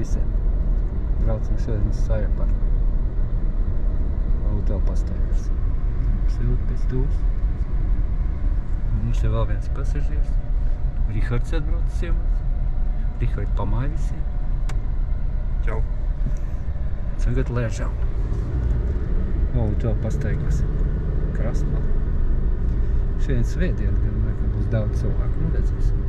visiem. Braucam šodien uz Sajaparku. Auto pastaigās. Silti pēc tūs. Mums ir vēl viens pasažiers. Rihards atbrauc ciemos. Rihard pamāja visiem. Čau. Tagad lēžam. Auto pastaigāsim. Krasnā. Šodien svētdien, gan būs daudz cilvēku. Nu, redzēsim.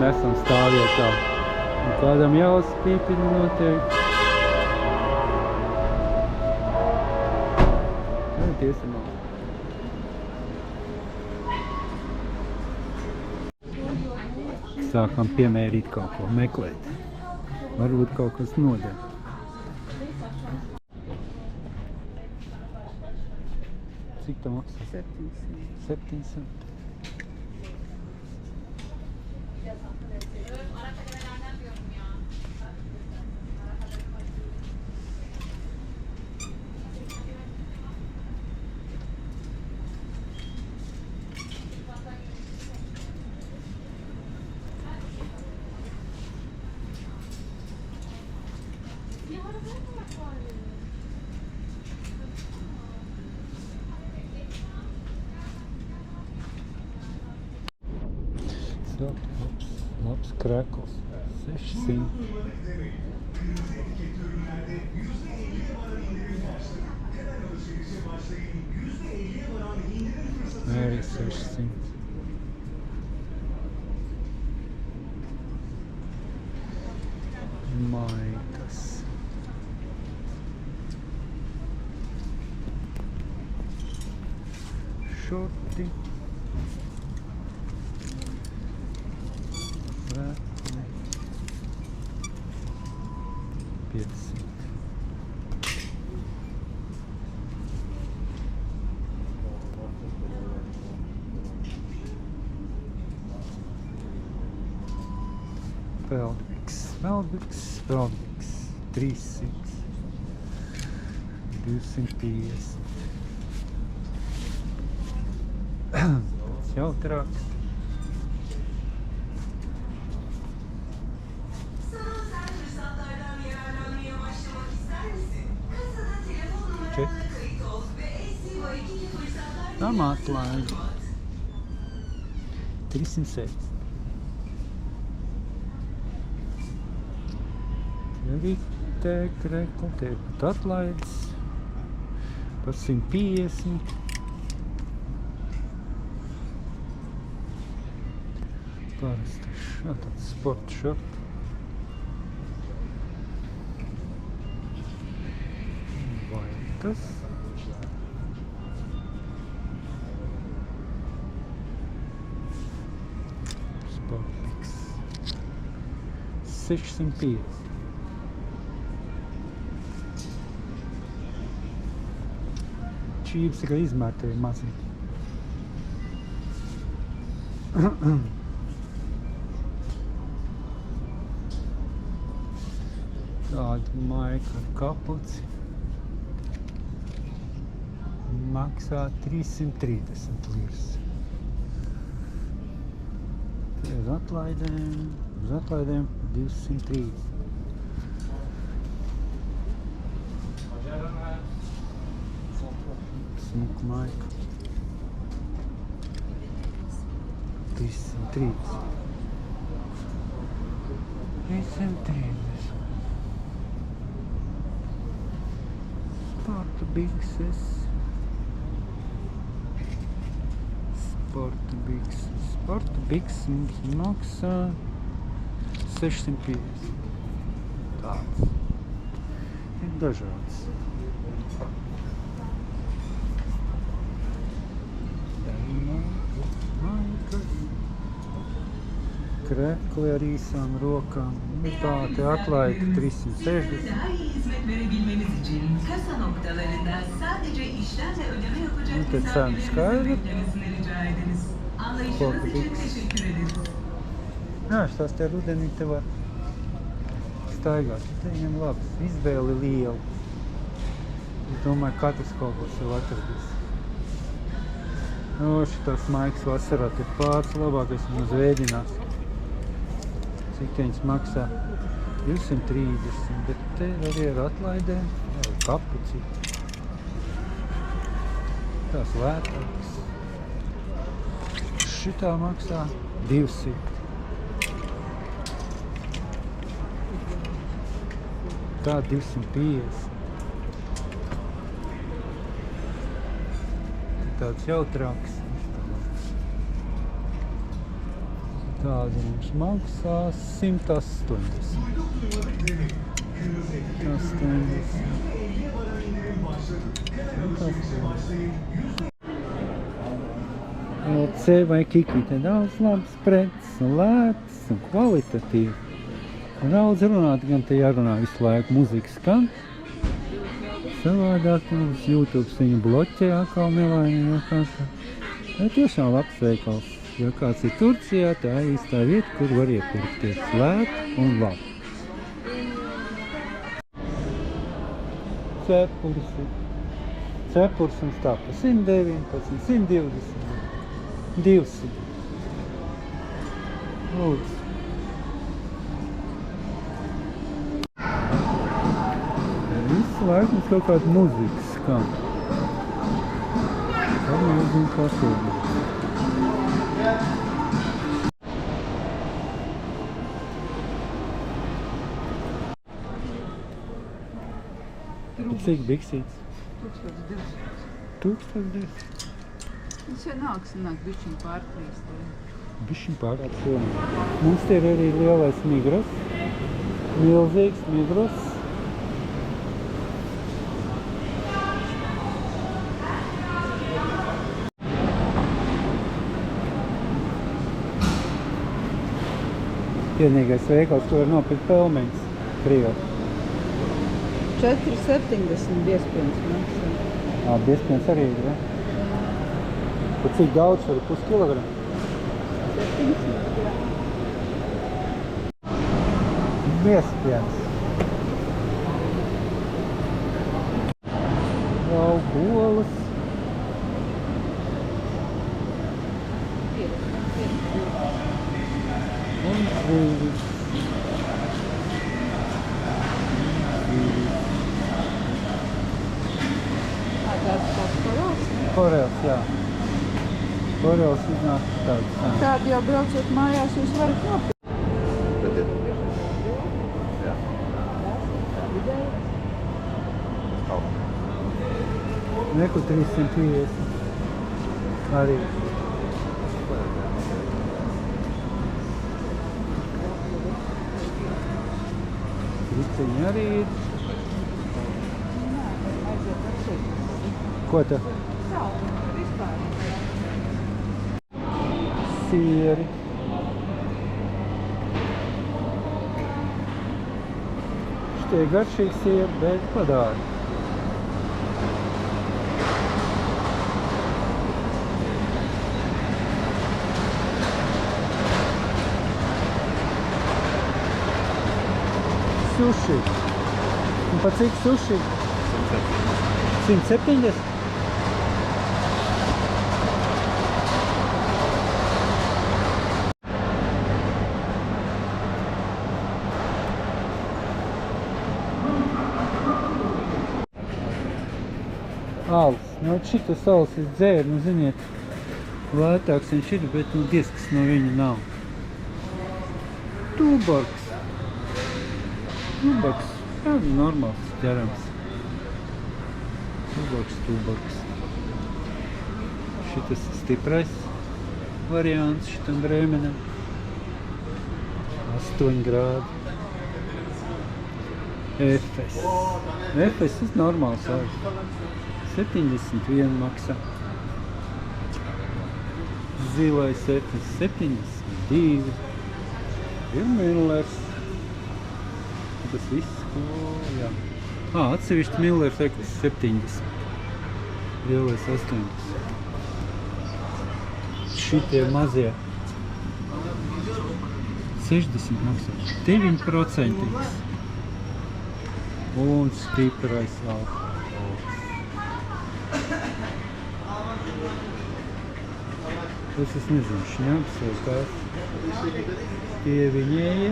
Esam stāvvietā. Un kādam jāuzpīpina noteikti. Tiesim. Sākam piemērīt kaut ko, meklēt. Varbūt kaut kas noder. Cik tā maksā? 700. Labs krekls. 600. Arī 600. Maitas. Šorti. Veldiks, 300, 250. Tas jautrāks. Tam atlaidi. 307. Arī rekli, te pat atlaides par 150. Parasti tāds sporta šorti. tas. Sportix. 650. Čības tikai izmērtēja mazīt. Tāda maika ar kapuci maksā 330 liras. Uz atlaidēm 230. Smuka maika. 330. 330. Sporta bikses. Sporta bikses mums maksā 650. Tāds. Ir dažāds. Krekli ar īsām rokām. Tā te atlaida 360. Daha iyi hizmet verebilmeniz için kasa noktalarında sadece işlemle ödeme yapacak Lütfen misafirlerimizin skaidri. beklemesini rica ediniz. Anlayışınız için teşekkür ederiz. Jā, tās te rudenī te var staigāt. Te viņam labs. Izvēle liela. Es domāju, katrs kaut ko sev atradīs. Šitas maiks vasarā te pāris labākais mums vēdinās. Cik viņas maksā? 230, bet te arī ar atlaidēm, ar kapuci. Tās lētākas. Šitā maksā 200. Tā 250. Tāds jautrāks. Tāda mums maksā 180. 180. LC vai Kiki te daudz labs preces, lētas un kvalitatīvi. Daudz runāt, gan te jārunā visu laiku, muzika skan. Savādāk mums YouTube viņu bloķē atkal nelaimīgi vienkārši. Tā tiešām labs veikals. Ja kāds ir Turcijā, tā ir īstā vieta, kur var iepirkties lēt un labi. Cepurs un stāpa 119, 120, 200. Lūdzu. Visu laiku mums kaut kāda muzika skan. Tad nezinu, kas ir. Cik biksīts? 1200. Viņš jau nāk bišķiņ pārtrīs. Bišķiņ pārtrīs. Mums te ir arī lielais Migros. Milzīgs Migros. Vienīgais veikals, ko var nopirkt pelmeņas Krievā. 4,70 biezpienas maksā. Biezpienas arī ir, ja? Tad cik daudz var? Puskilogramu? 700. Biezpienas. Laukolas. Un zvīris. Tāds korels? Korels, jā. Korels iznāk tāds. Tādi jau braucot mājās, jūs varat nopirkt. Neku 350. Arī. Riciņi arī ir. Ko tā? Saldu. Vispār. Sieri. Šitie garšīgi sieri, bet padāri. Suši. Un pa cik suši? 170? Alus. Nu, šitas alus es dzēru, nu, ziniet, lētāks viņš ir, bet, nu, disks no viņa nav. Tuborgs. Tuborgs. Jā, normāls ķerams. Tuborgs. Šitas stiprais variants šitam brēmenam. 8 grādi. Efes. Efes ir normāls alus. 71 maksā. Zilais Efes 72. Ir Millers. Tas viss, ko, jā. Atsevišķi Millers Efes 70. Lielais 80. Šitie mazie 60 maksā. 9%. Un stiprais alkohols. Tas es nezinu, šņaps vai kāds. Tie viņēji.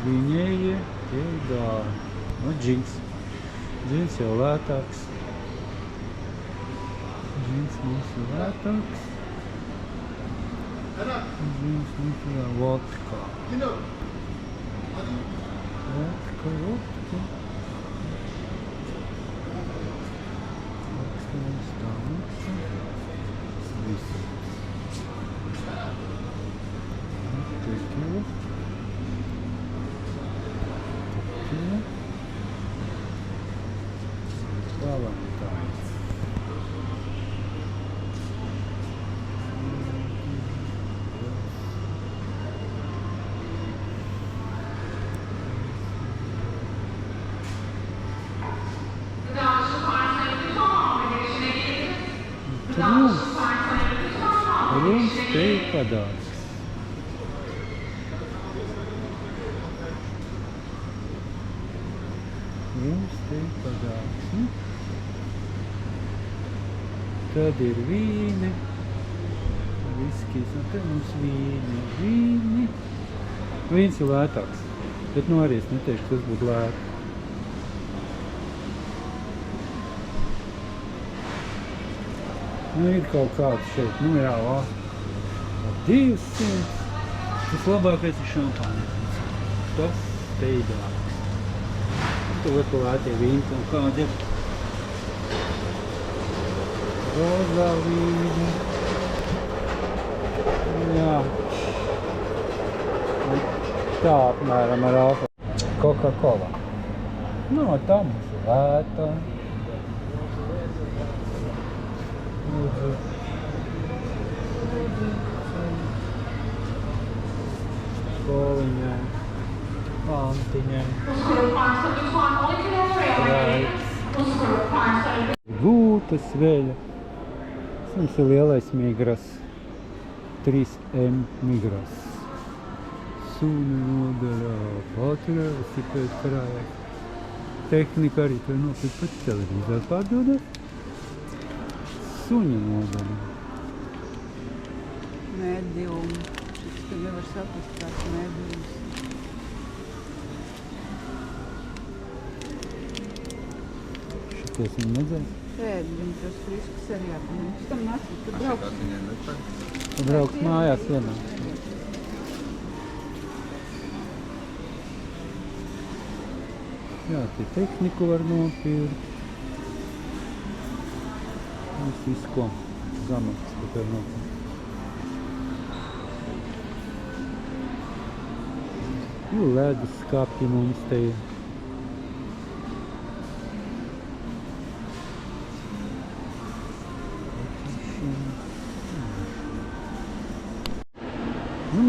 Viņēji, tie dāri. Nu, džins. Džins jau lētāks. Džins mums ir lētāks. Džins mums ir vodka. Vodka. Rums te ir padārs. Tad ir vīni. Viskijs, un te mums vīni. Vīns ir lētāks, bet nu arī es neteikšu, tas būtu lēti. Nu, ir kaut kāds šeit, nu jā, 200. Tas labākais ir šampānis. Tas te ir dārgs. Tu lieko lētie vīni, un kādi ir rozā vīni. Jā. Tā apmēram ar alkoholu. Coca-Cola. No, tā mums ir lēta. Skoliņai, pantiņai, gūtas veļa. Tas mums ir lielais migras, 3M migras. Sūnu nodaļā, paturēsi pēc karājās. Tehnika arī to nopīt pat televīzāri pārdodot. Suņa nodaļa. Medium. Šis tu nevar saprast kāds mediums. Šities viņi nedzēs? Ēd, viņi tos friskus arī jāpamēr. Pēc tam nāc, tu brauks. Tu brauks mājās vienā. Jā, tie tehniku var nopirkt. Visu, ko zamats, ko tev nopirkt. Ledus skapji mums te ir.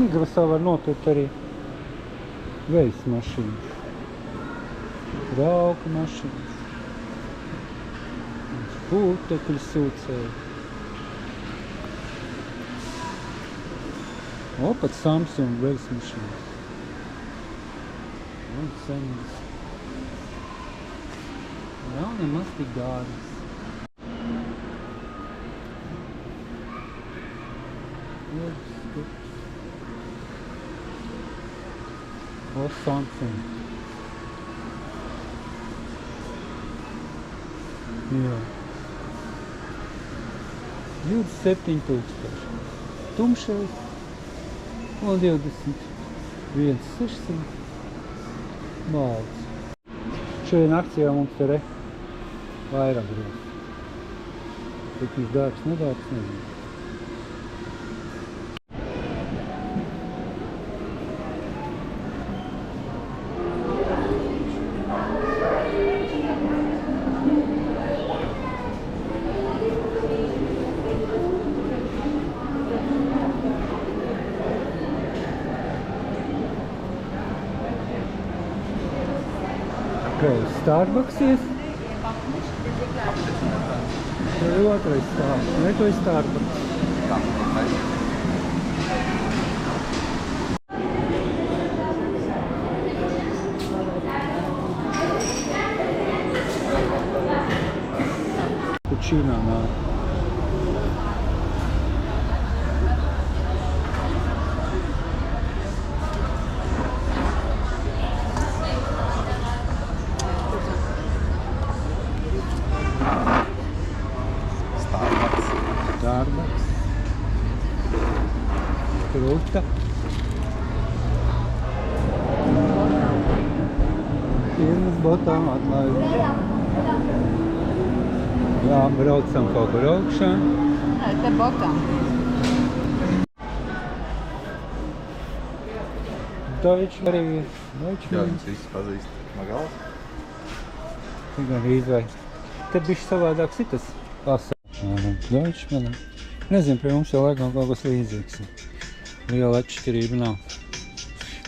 Migrosā var nopirkt arī veļas mašīnas. Trauku mašīnas. Putekļu sūcēji. O, pat Samsung veļas mašīnas. Un cenas. Nav nemaz tik dārgas. O, Samsung. Jā. 27,000. Tumšais. Un 21,600. Balts. Šodien akcijā mums ir vairāk grūti. Tik viņš dārgs, nedārgs, nezinu. Starbucks ies? Tur ir otrais stāvs. Vai to ir Starbucks? Pučīnā nāk. Starbucks. Kruta. Pirmas botām atlaid. Jā, braucam kaut kur augšā. Nē, te botām. Deutsch arī ir. Jā, viņus visi pazīst. Magals? Gan izvai. Te bišķi savādāk citas pasaules. Deutsch man. Nezinu, pie mums jau laikam kaut kas līdzīgs. Liela atšķirība nav.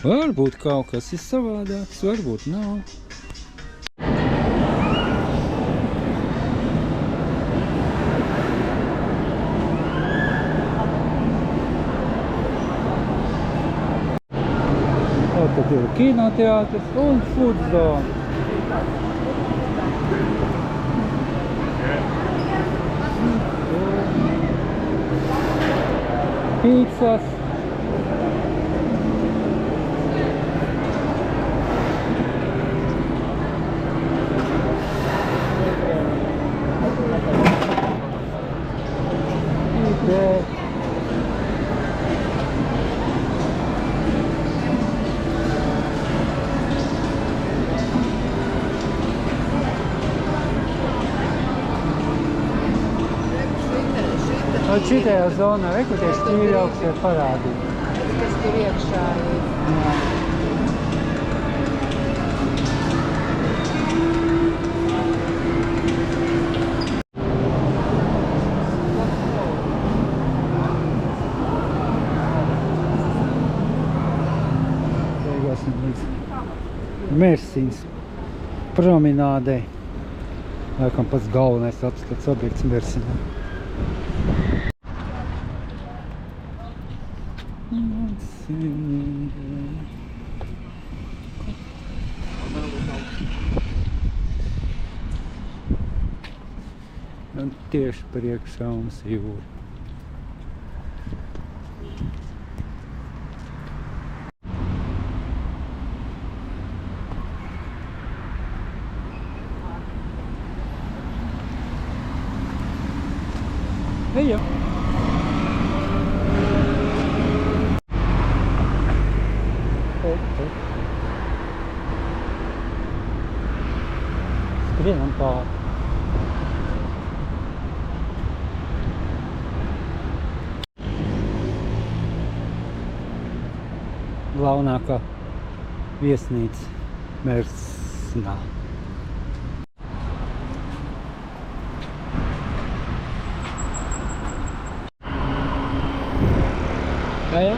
Varbūt kaut kas ir savādāks, varbūt nav. Tad ir kinoteātris un food zone. Pīcas. Šitajā zonā, kur tie šķīļauks ir parādīti. Kas tur iekšā ir. Jā. Beigāsim līdz Mersins promenādei. Laikam pats galvenais apskats objekts Mersinā. Un tieši priekšā mums jūra. Ejam! Skrienam pāri. Galvenākā viesnīca Mersinā. Jā, jā?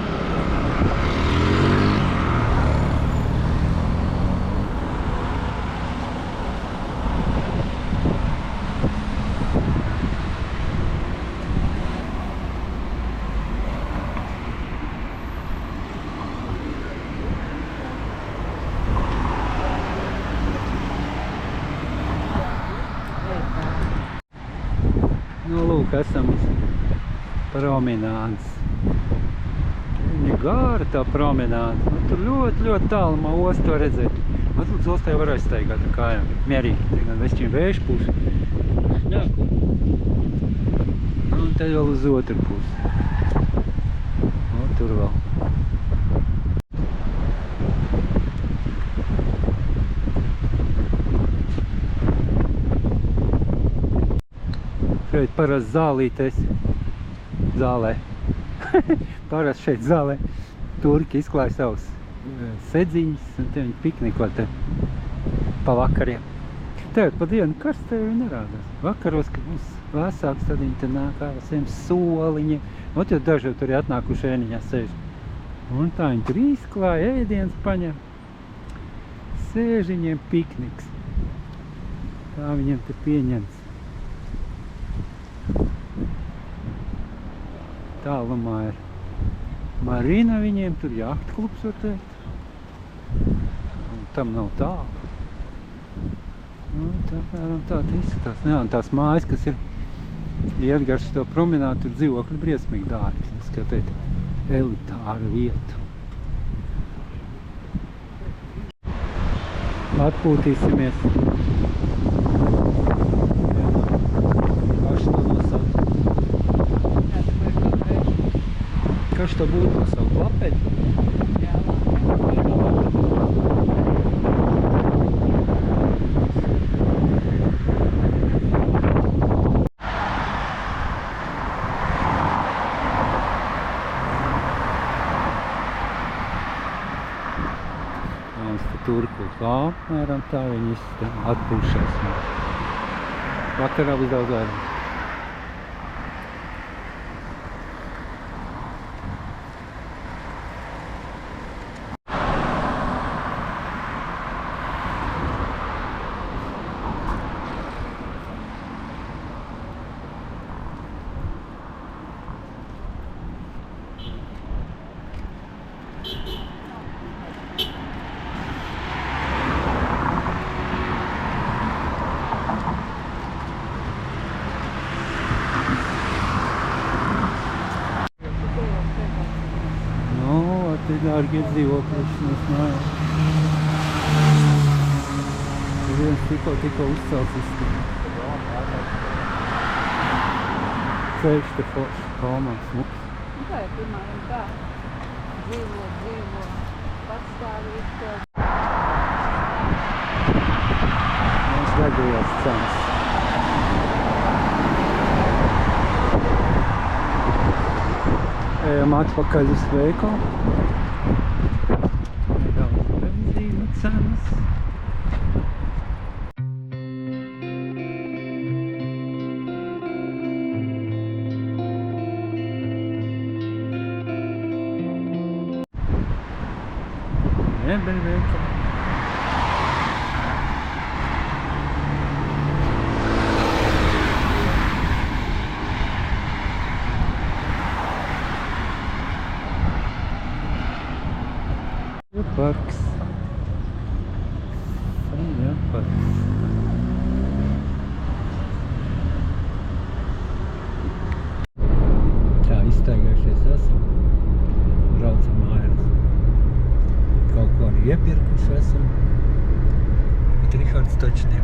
Nu, lūk, esam uz promenādes. Viņa gāra tā promenāde. Nu, tur ļoti tālu no ostas to redzēt. Bet līdz ostai var aizstaigāt ar kājām. Mierīgi. Te gan vešķiem vējš pūš. Šņāku. Un te vēl uz otru pusi. Un tur vēl. Šeit parasti zālīties. Zālē. Parasti šeit zālē. Turki izklāja savus sedziņas un te viņi pikniko te pa vakariem. Tagad pa dienu karstē viņi nerādās. Vakaros, kad mums vēsāks, tad viņi te nāk ar saviem soliņiem. Un tad daži tur ir atnākuši ēniņā sēž. Un tā viņi tur izklāja, ēdienas paņem. Sēž viņiem pikniks. Tā viņiem te pieņems. Tālumā ir marina viņiem, tur jahta klubs var teikt. Un tam nav tālu. Nu, tā izskatās. Jā, un tās mājas, kas ir iet garš to promenādu, tur dzīvokļi briesmīgi dārgi. Skatīt, elitāru vietu. Atpūtīsimies. Kas to būtu no savu klapeļu? Jā, Turku apmēram tā viņi atpūšās. Vakarā būs daudz vairāk. Te dārgie dzīvokļi mums mājās. Tur viens tikko uzcelts izskatās. Ceļš te forši, kalmā, smuks. nu tā ir piemēram tā. Dzīvo, patstāvīt. Mums gadījās cenas. Ejam atpakaļ uz veikalu. Nedaudz benzīna cenas. Ebeļveikala. Parks. Jā, parks. Tā, izstaigājušies esam. Braucam mājās. Kaut ko arī iepirkuši esam. Bet Rihards taču ne.